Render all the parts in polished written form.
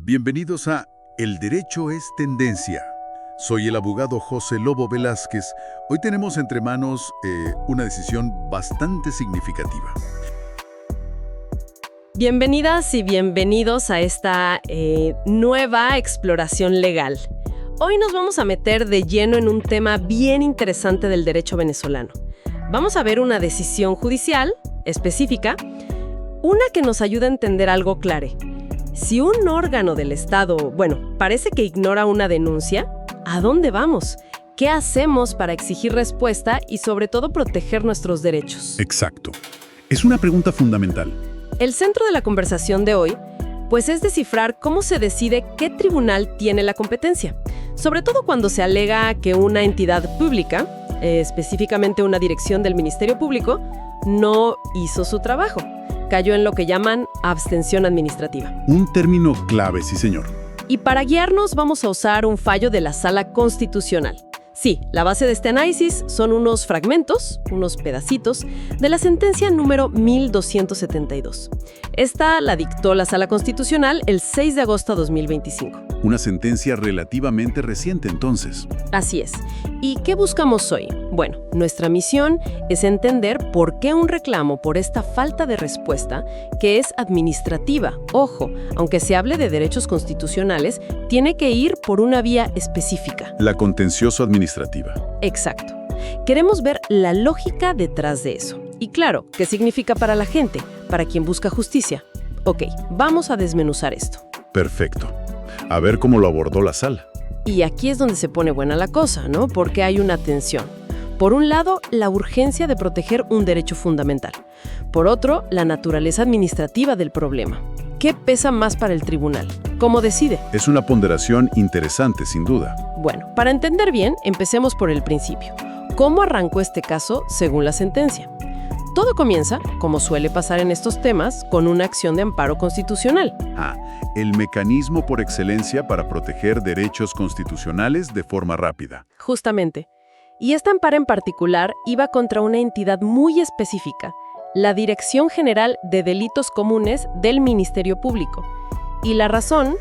Bienvenidos a El Derecho es Tendencia. Soy el abogado José Lobo Velázquez. Hoy tenemos entre manos una decisión bastante significativa. Bienvenidas y bienvenidos a esta nueva exploración legal. Hoy nos vamos a meter de lleno en un tema bien interesante del derecho venezolano. Vamos a ver una decisión judicial específica, una que nos ayuda a entender algo claro. Si un órgano del Estado, parece que ignora una denuncia, ¿a dónde vamos? ¿Qué hacemos para exigir respuesta y sobre todo proteger nuestros derechos? Exacto. Es una pregunta fundamental. El centro de la conversación de hoy, pues es descifrar cómo se decide qué tribunal tiene la competencia, sobre todo cuando se alega que una entidad pública, específicamente una dirección del Ministerio Público, no hizo su trabajo. Cayó en lo que llaman abstención administrativa. Un término clave, sí señor. Y para guiarnos vamos a usar un fallo de la Sala Constitucional. Sí, la base de este análisis son unos fragmentos, unos pedacitos, de la sentencia número 1272. Esta la dictó la Sala Constitucional el 6 de agosto de 2025. Una sentencia relativamente reciente, entonces. Así es. ¿Y qué buscamos hoy? Bueno, nuestra misión es entender por qué un reclamo por esta falta de respuesta, que es administrativa, ojo, aunque se hable de derechos constitucionales, tiene que ir por una vía específica. La contencioso administrativa. Exacto. Queremos ver la lógica detrás de eso. Y claro, ¿qué significa para la gente, para quien busca justicia? Ok, vamos a desmenuzar esto. Perfecto. A ver cómo lo abordó la sala. Y aquí es donde se pone buena la cosa, ¿no? Porque hay una tensión. Por un lado, la urgencia de proteger un derecho fundamental. Por otro, la naturaleza administrativa del problema. ¿Qué pesa más para el tribunal? ¿Cómo decide? Es una ponderación interesante, sin duda. Bueno, para entender bien, empecemos por el principio. ¿Cómo arrancó este caso según la sentencia? Todo comienza, como suele pasar en estos temas, con una acción de amparo constitucional. El mecanismo por excelencia para proteger derechos constitucionales de forma rápida. Justamente. Y esta amparo en particular iba contra una entidad muy específica, la Dirección General de Delitos Comunes del Ministerio Público. Y la razón,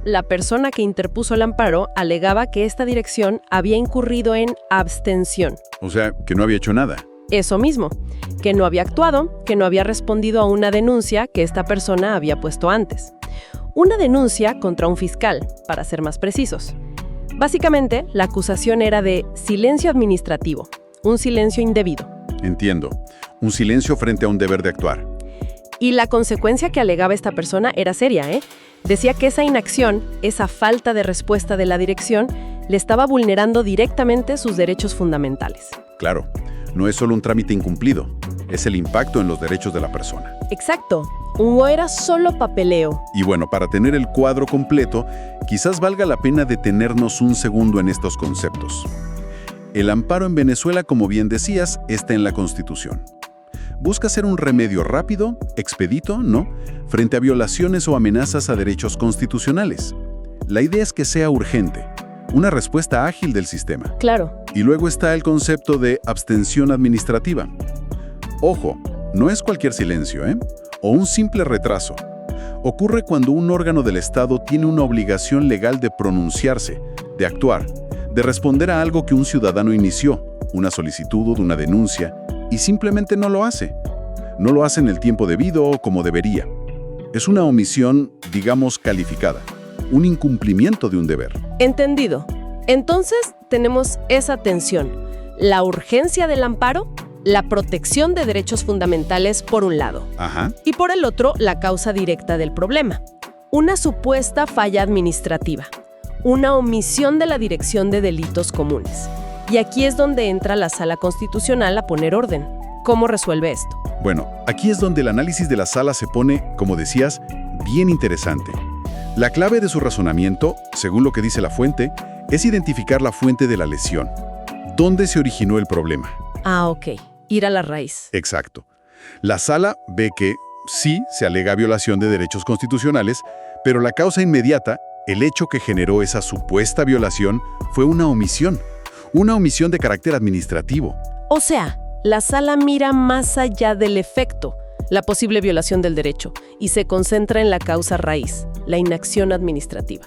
la persona que interpuso el amparo alegaba que esta dirección había incurrido en abstención. O sea, que no había hecho nada. Eso mismo, que no había actuado, que no había respondido a una denuncia que esta persona había puesto antes. Una denuncia contra un fiscal, para ser más precisos. Básicamente, la acusación era de silencio administrativo, un silencio indebido. Entiendo. Un silencio frente a un deber de actuar. Y la consecuencia que alegaba esta persona era seria, Decía que esa inacción, esa falta de respuesta de la dirección, le estaba vulnerando directamente sus derechos fundamentales. Claro, no es solo un trámite incumplido, es el impacto en los derechos de la persona. Exacto. No era solo papeleo. Y para tener el cuadro completo, quizás valga la pena detenernos un segundo en estos conceptos. El amparo en Venezuela, como bien decías, está en la Constitución. Busca ser un remedio rápido, expedito, frente a violaciones o amenazas a derechos constitucionales. La idea es que sea urgente, una respuesta ágil del sistema. Claro. Y luego está el concepto de abstención administrativa. Ojo, no es cualquier silencio, o un simple retraso. Ocurre cuando un órgano del Estado tiene una obligación legal de pronunciarse, de actuar, de responder a algo que un ciudadano inició, una solicitud o una denuncia, y simplemente no lo hace. No lo hace en el tiempo debido o como debería. Es una omisión, digamos, calificada, un incumplimiento de un deber. Entendido. Entonces tenemos esa tensión, la urgencia del amparo, la protección de derechos fundamentales por un lado. Y por el otro, la causa directa del problema. Una supuesta falla administrativa, una omisión de la Dirección de Delitos Comunes. Y aquí es donde entra la Sala Constitucional a poner orden. ¿Cómo resuelve esto? Aquí es donde el análisis de la sala se pone, como decías, bien interesante. La clave de su razonamiento, según lo que dice la fuente, es identificar la fuente de la lesión. ¿Dónde se originó el problema? Ok. Ir a la raíz. Exacto. La sala ve que sí se alega violación de derechos constitucionales, pero la causa inmediata, el hecho que generó esa supuesta violación, fue una omisión de carácter administrativo. O sea, la sala mira más allá del efecto, la posible violación del derecho, y se concentra en la causa raíz, la inacción administrativa,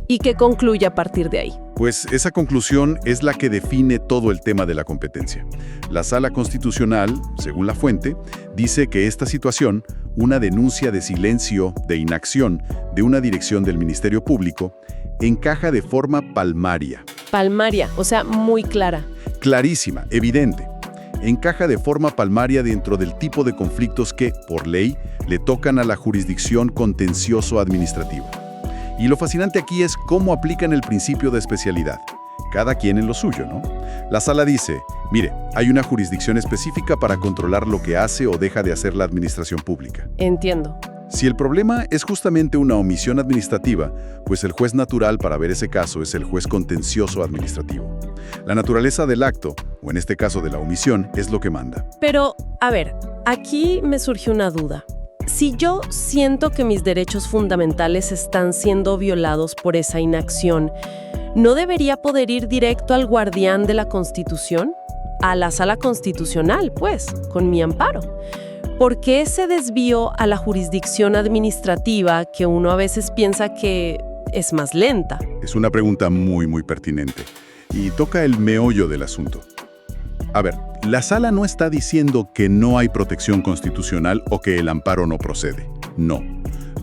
y que concluye a partir de ahí. Pues esa conclusión es la que define todo el tema de la competencia. La Sala Constitucional, según la fuente, dice que esta situación, una denuncia de silencio, de inacción, de una dirección del Ministerio Público, encaja de forma palmaria. Palmaria, o sea, muy clara. Clarísima, evidente. Encaja de forma palmaria dentro del tipo de conflictos que, por ley, le tocan a la jurisdicción contencioso-administrativa. Y lo fascinante aquí es cómo aplican el principio de especialidad. Cada quien en lo suyo, ¿no? La sala dice, mire, hay una jurisdicción específica para controlar lo que hace o deja de hacer la administración pública. Entiendo. Si el problema es justamente una omisión administrativa, pues el juez natural para ver ese caso es el juez contencioso administrativo. La naturaleza del acto, o en este caso de la omisión, es lo que manda. Pero, a ver, aquí me surgió una duda. Si yo siento que mis derechos fundamentales están siendo violados por esa inacción, ¿no debería poder ir directo al guardián de la Constitución? A la Sala Constitucional, pues, con mi amparo. ¿Por qué ese desvío a la jurisdicción administrativa que uno a veces piensa que es más lenta? Es una pregunta muy, muy pertinente y toca el meollo del asunto. A ver, la sala no está diciendo que no hay protección constitucional o que el amparo no procede. No.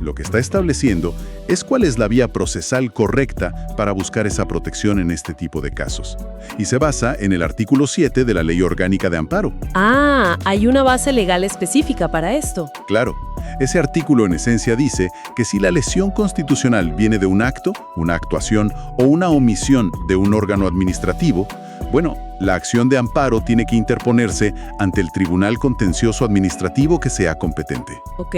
Lo que está estableciendo es cuál es la vía procesal correcta para buscar esa protección en este tipo de casos. Y se basa en el artículo 7 de la Ley Orgánica de Amparo. Ah, hay una base legal específica para esto. Claro. Ese artículo en esencia dice que si la lesión constitucional viene de un acto, una actuación o una omisión de un órgano administrativo, bueno, la acción de amparo tiene que interponerse ante el Tribunal Contencioso Administrativo que sea competente. Ok.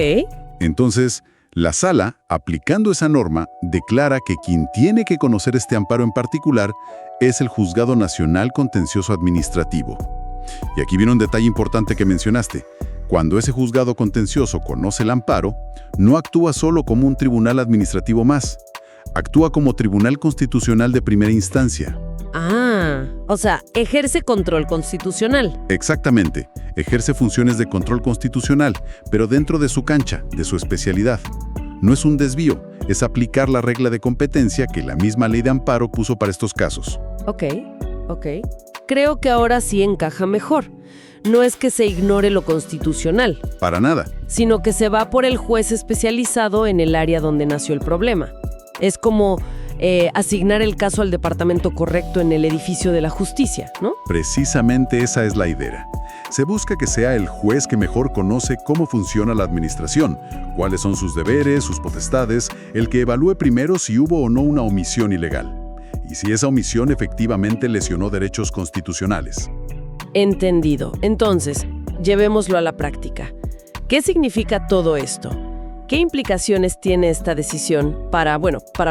Entonces, la sala, aplicando esa norma, declara que quien tiene que conocer este amparo en particular es el Juzgado Nacional Contencioso Administrativo. Y aquí viene un detalle importante que mencionaste. Cuando ese juzgado contencioso conoce el amparo, no actúa solo como un tribunal administrativo más, actúa como tribunal constitucional de primera instancia. Ah, o sea, ejerce control constitucional. Exactamente, ejerce funciones de control constitucional, pero dentro de su cancha, de su especialidad. No es un desvío, es aplicar la regla de competencia que la misma ley de amparo puso para estos casos. Ok. Creo que ahora sí encaja mejor. No es que se ignore lo constitucional. Para nada. Sino que se va por el juez especializado en el área donde nació el problema. Es como asignar el caso al departamento correcto en el edificio de la justicia, ¿no? Precisamente esa es la idea. Se busca que sea el juez que mejor conoce cómo funciona la administración, cuáles son sus deberes, sus potestades, el que evalúe primero si hubo o no una omisión ilegal, y si esa omisión efectivamente lesionó derechos constitucionales. Entendido. Entonces, llevémoslo a la práctica. ¿Qué significa todo esto? ¿Qué implicaciones tiene esta decisión para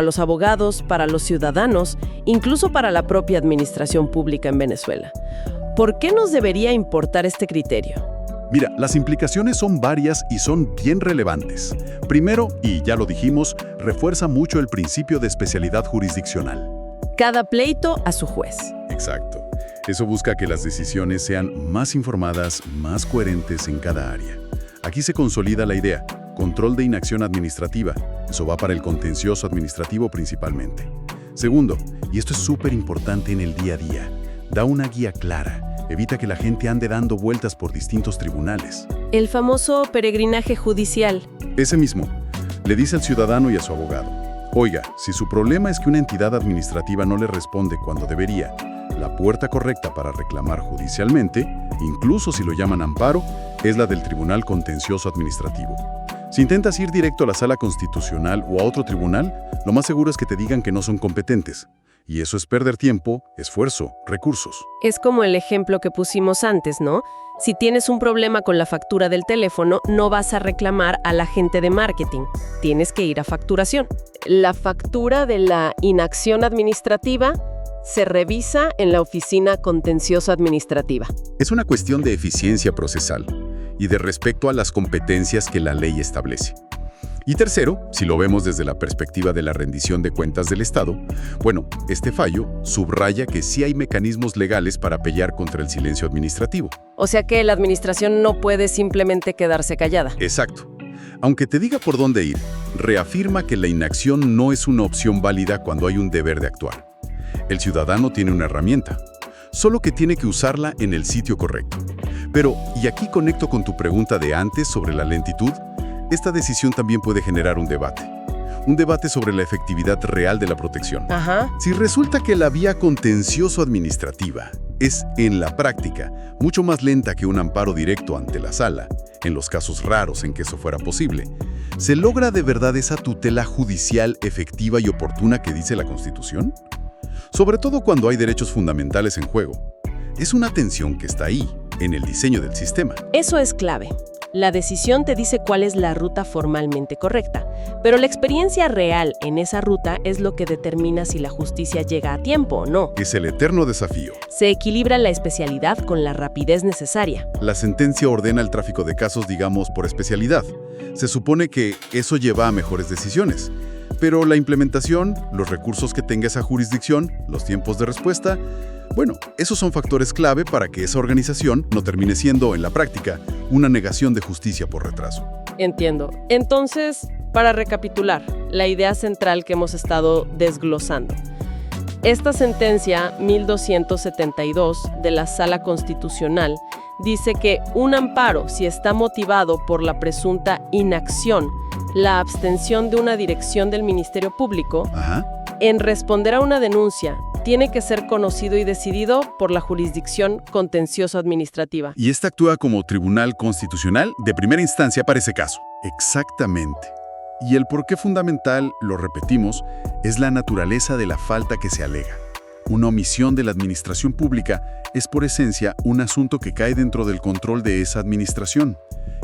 los abogados, para los ciudadanos, incluso para la propia administración pública en Venezuela? ¿Por qué nos debería importar este criterio? Mira, las implicaciones son varias y son bien relevantes. Primero, y ya lo dijimos, refuerza mucho el principio de especialidad jurisdiccional. Cada pleito a su juez. Exacto. Eso busca que las decisiones sean más informadas, más coherentes en cada área. Aquí se consolida la idea, control de inacción administrativa. Eso va para el contencioso administrativo principalmente. Segundo, y esto es súper importante en el día a día, da una guía clara, evita que la gente ande dando vueltas por distintos tribunales. El famoso peregrinaje judicial. Ese mismo, le dice al ciudadano y a su abogado, oiga, si su problema es que una entidad administrativa no le responde cuando debería, la puerta correcta para reclamar judicialmente, incluso si lo llaman amparo, es la del Tribunal Contencioso Administrativo. Si intentas ir directo a la Sala Constitucional o a otro tribunal, lo más seguro es que te digan que no son competentes. Y eso es perder tiempo, esfuerzo, recursos. Es como el ejemplo que pusimos antes, ¿no? Si tienes un problema con la factura del teléfono, no vas a reclamar al agente de marketing. Tienes que ir a facturación. La factura de la inacción administrativa se revisa en la oficina contencioso administrativa. Es una cuestión de eficiencia procesal y de respecto a las competencias que la ley establece. Y tercero, si lo vemos desde la perspectiva de la rendición de cuentas del Estado, bueno, este fallo subraya que sí hay mecanismos legales para pelear contra el silencio administrativo. O sea que la administración no puede simplemente quedarse callada. Exacto. Aunque te diga por dónde ir, reafirma que la inacción no es una opción válida cuando hay un deber de actuar. El ciudadano tiene una herramienta, solo que tiene que usarla en el sitio correcto. Pero, y aquí conecto con tu pregunta de antes sobre la lentitud, esta decisión también puede generar un debate. Un debate sobre la efectividad real de la protección. Ajá. Si resulta que la vía contencioso-administrativa es, en la práctica, mucho más lenta que un amparo directo ante la sala, en los casos raros en que eso fuera posible, ¿se logra de verdad esa tutela judicial efectiva y oportuna que dice la Constitución? Sobre todo cuando hay derechos fundamentales en juego. Es una tensión que está ahí, en el diseño del sistema. Eso es clave. La decisión te dice cuál es la ruta formalmente correcta, pero la experiencia real en esa ruta es lo que determina si la justicia llega a tiempo o no. Es el eterno desafío. Se equilibra la especialidad con la rapidez necesaria. La sentencia ordena el tráfico de casos, digamos, por especialidad. Se supone que eso lleva a mejores decisiones. Pero la implementación, los recursos que tenga esa jurisdicción, los tiempos de respuesta, bueno, esos son factores clave para que esa organización no termine siendo, en la práctica, una negación de justicia por retraso. Entiendo. Entonces, para recapitular, la idea central que hemos estado desglosando. Esta sentencia 1272 de la Sala Constitucional dice que un amparo, si está motivado por la presunta inacción, la abstención de una dirección del Ministerio Público, en responder a una denuncia, tiene que ser conocido y decidido por la jurisdicción contencioso-administrativa. Y esta actúa como tribunal constitucional de primera instancia para ese caso. Exactamente. Y el porqué fundamental, lo repetimos, es la naturaleza de la falta que se alega. Una omisión de la administración pública es por esencia un asunto que cae dentro del control de esa administración.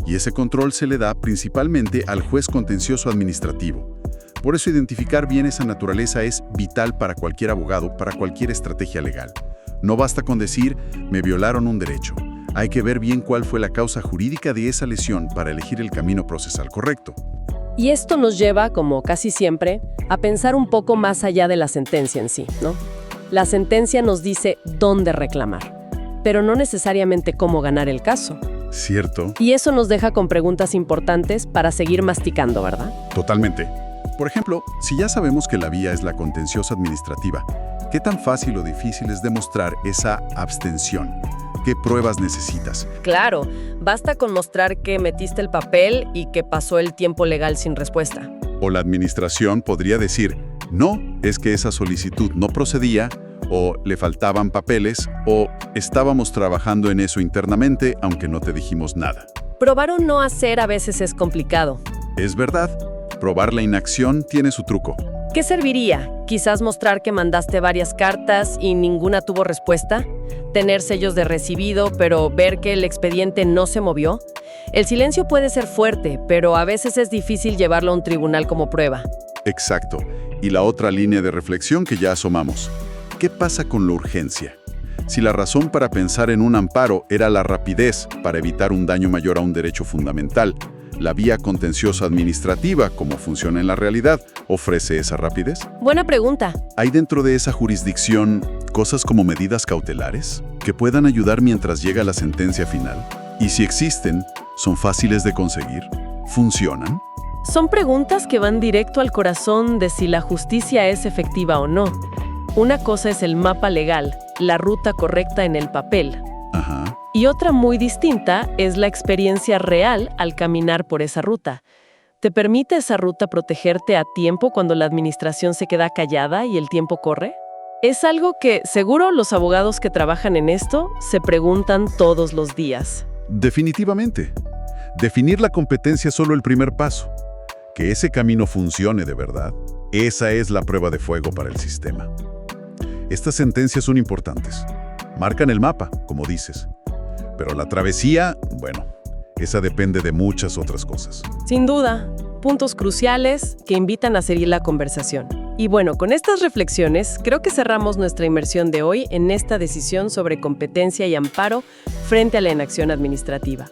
Y ese control se le da principalmente al juez contencioso administrativo. Por eso identificar bien esa naturaleza es vital para cualquier abogado, para cualquier estrategia legal. No basta con decir, me violaron un derecho. Hay que ver bien cuál fue la causa jurídica de esa lesión para elegir el camino procesal correcto. Y esto nos lleva, como casi siempre, a pensar un poco más allá de la sentencia en sí, ¿no? La sentencia nos dice dónde reclamar, pero no necesariamente cómo ganar el caso. Cierto. Y eso nos deja con preguntas importantes para seguir masticando, ¿verdad? Totalmente. Por ejemplo, si ya sabemos que la vía es la contenciosa administrativa, ¿qué tan fácil o difícil es demostrar esa abstención? ¿Qué pruebas necesitas? Claro, basta con mostrar que metiste el papel y que pasó el tiempo legal sin respuesta. O la administración podría decir, no, es que esa solicitud no procedía, o le faltaban papeles, o estábamos trabajando en eso internamente, aunque no te dijimos nada. Probar o no hacer a veces es complicado. Es verdad. Probar la inacción tiene su truco. ¿Qué serviría? ¿Quizás mostrar que mandaste varias cartas y ninguna tuvo respuesta? ¿Tener sellos de recibido, pero ver que el expediente no se movió? El silencio puede ser fuerte, pero a veces es difícil llevarlo a un tribunal como prueba. Exacto. Y la otra línea de reflexión que ya asomamos. ¿Qué pasa con la urgencia? Si la razón para pensar en un amparo era la rapidez para evitar un daño mayor a un derecho fundamental, ¿la vía contenciosa administrativa, como funciona en la realidad, ofrece esa rapidez? Buena pregunta. ¿Hay dentro de esa jurisdicción cosas como medidas cautelares que puedan ayudar mientras llega la sentencia final? Y si existen, ¿son fáciles de conseguir? ¿Funcionan? Son preguntas que van directo al corazón de si la justicia es efectiva o no. Una cosa es el mapa legal, la ruta correcta en el papel. Ajá. Y otra muy distinta es la experiencia real al caminar por esa ruta. ¿Te permite esa ruta protegerte a tiempo cuando la administración se queda callada y el tiempo corre? Es algo que seguro los abogados que trabajan en esto se preguntan todos los días. Definitivamente. Definir la competencia es solo el primer paso. Que ese camino funcione de verdad, esa es la prueba de fuego para el sistema. Estas sentencias son importantes. Marcan el mapa, como dices. Pero la travesía, bueno, esa depende de muchas otras cosas. Sin duda, puntos cruciales que invitan a seguir la conversación. Y bueno, con estas reflexiones, creo que cerramos nuestra inmersión de hoy en esta decisión sobre competencia y amparo frente a la inacción administrativa.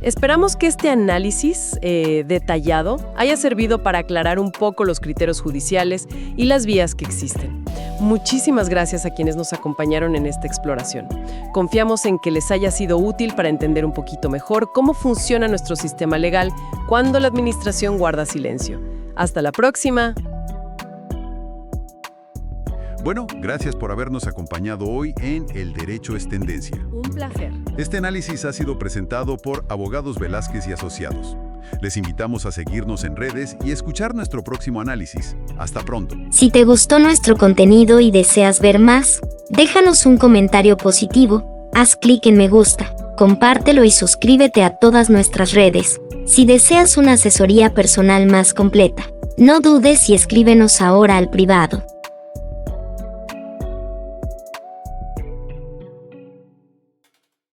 Esperamos que este análisis detallado haya servido para aclarar un poco los criterios judiciales y las vías que existen. Muchísimas gracias a quienes nos acompañaron en esta exploración. Confiamos en que les haya sido útil para entender un poquito mejor cómo funciona nuestro sistema legal cuando la administración guarda silencio. Hasta la próxima. Bueno, gracias por habernos acompañado hoy en El Derecho es Tendencia. Un placer. Este análisis ha sido presentado por Abogados Velázquez y Asociados. Les invitamos a seguirnos en redes y escuchar nuestro próximo análisis. Hasta pronto. Si te gustó nuestro contenido y deseas ver más, déjanos un comentario positivo, haz clic en me gusta, compártelo y suscríbete a todas nuestras redes. Si deseas una asesoría personal más completa, no dudes y escríbenos ahora al privado.